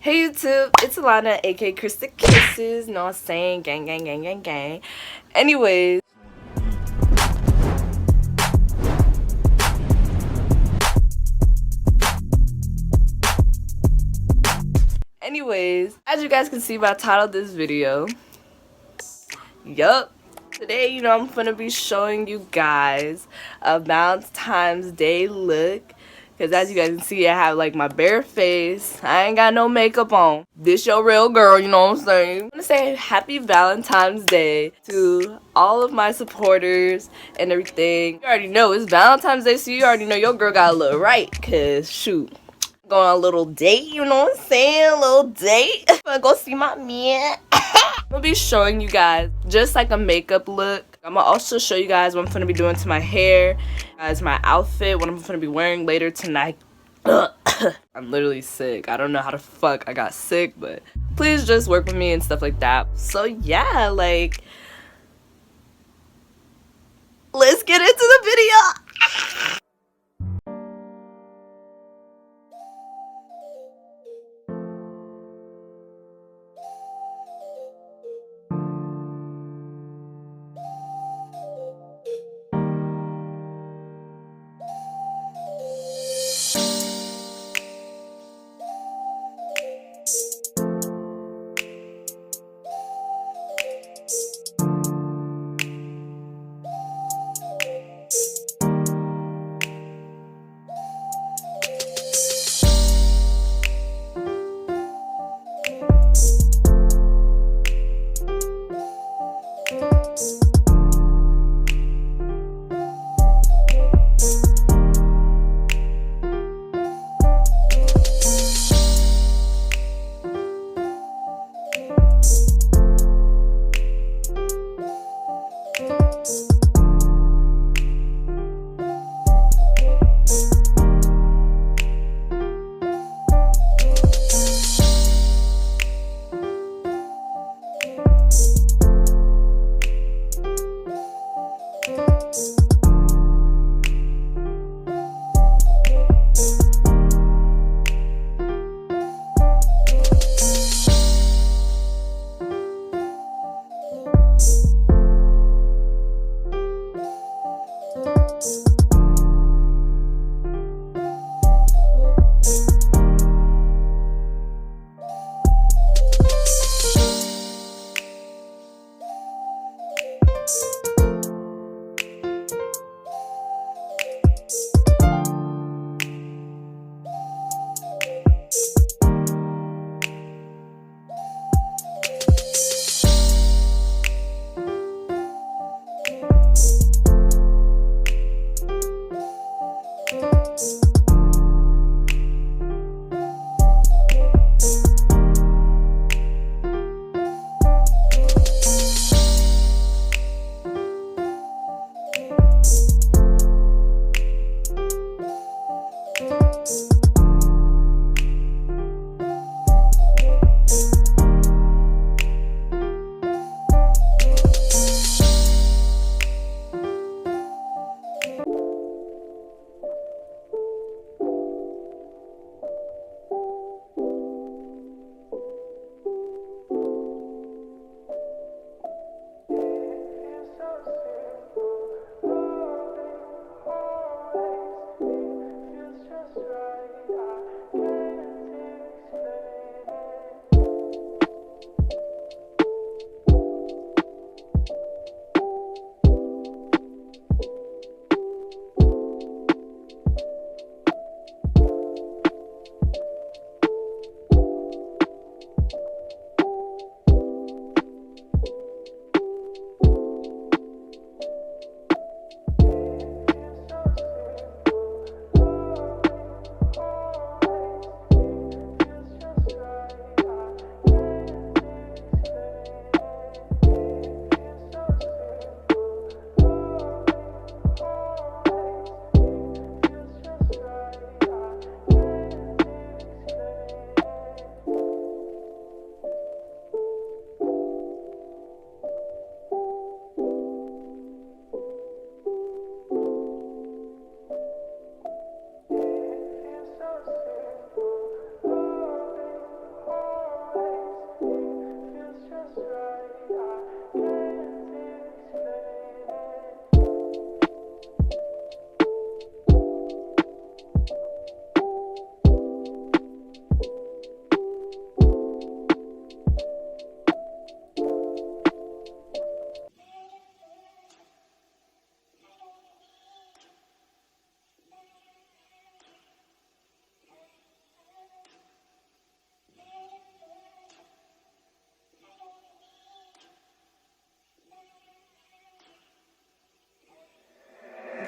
Hey YouTube, it's Alana, aka Krista Kisses. Know what I'm saying? Gang, gang, gang, gang, gang. Anyways. As you guys can see by the title of this video, today, I'm gonna be showing you guys a Valentine's Day look. Because as you guys can see, I have like my bare face. I ain't got no makeup on. This your real girl, you know what I'm saying? I'm gonna say happy Valentine's Day to all of my supporters and everything. You already know it's Valentine's Day, so you already know your girl got a little right. Because shoot, going on a little date, you know what I'm saying? A little date. I'm gonna go see my man. I'm gonna be showing you guys just like a makeup look. I'm gonna also show you guys what I'm gonna be doing to my hair, as my outfit, what I'm gonna be wearing later tonight. I'm literally sick. I don't know how the fuck I got sick, but please just work with me and stuff like that. So yeah, like, let's get into the video.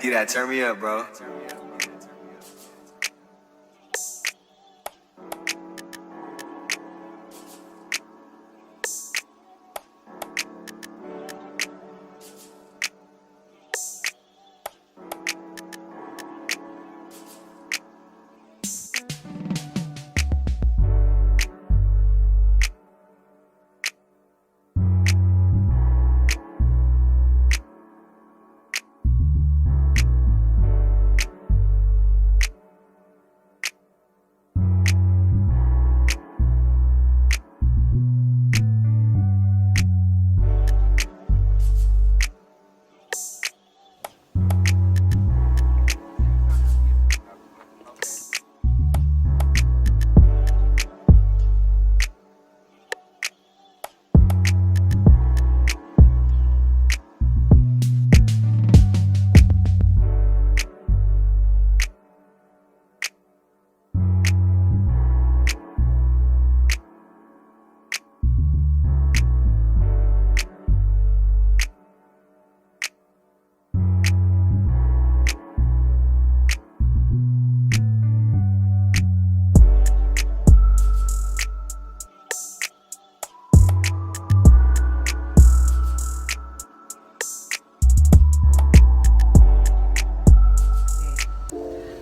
that turn me up, bro.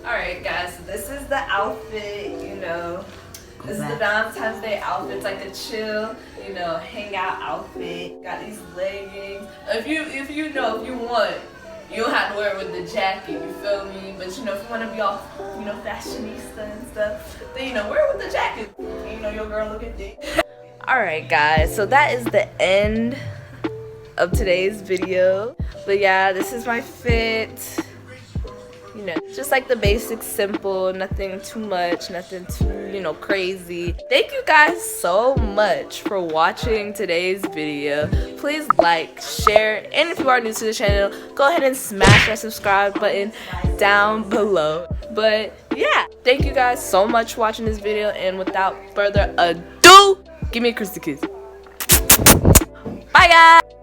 Alright guys, so this is the outfit, you know. This is the Valentine's Day outfit. It's like a chill, you know, hangout outfit. Got these leggings. If you want, you don't have to wear it with the jacket, you feel me? But you know, if you want to be all, you know, fashionista and stuff, then you know, wear it with the jacket. And, you know, your girl looking thick. Alright guys, so that is the end of today's video. But yeah, this is my fit. You know, just like the basic, simple, nothing too much, nothing too, you know, crazy. Thank you guys so much for watching today's video. Please like, share, and if you are new to the channel, go ahead and smash that subscribe button down below. But yeah, thank you guys so much for watching this video, and without further ado, give me a crystal kiss. Bye guys.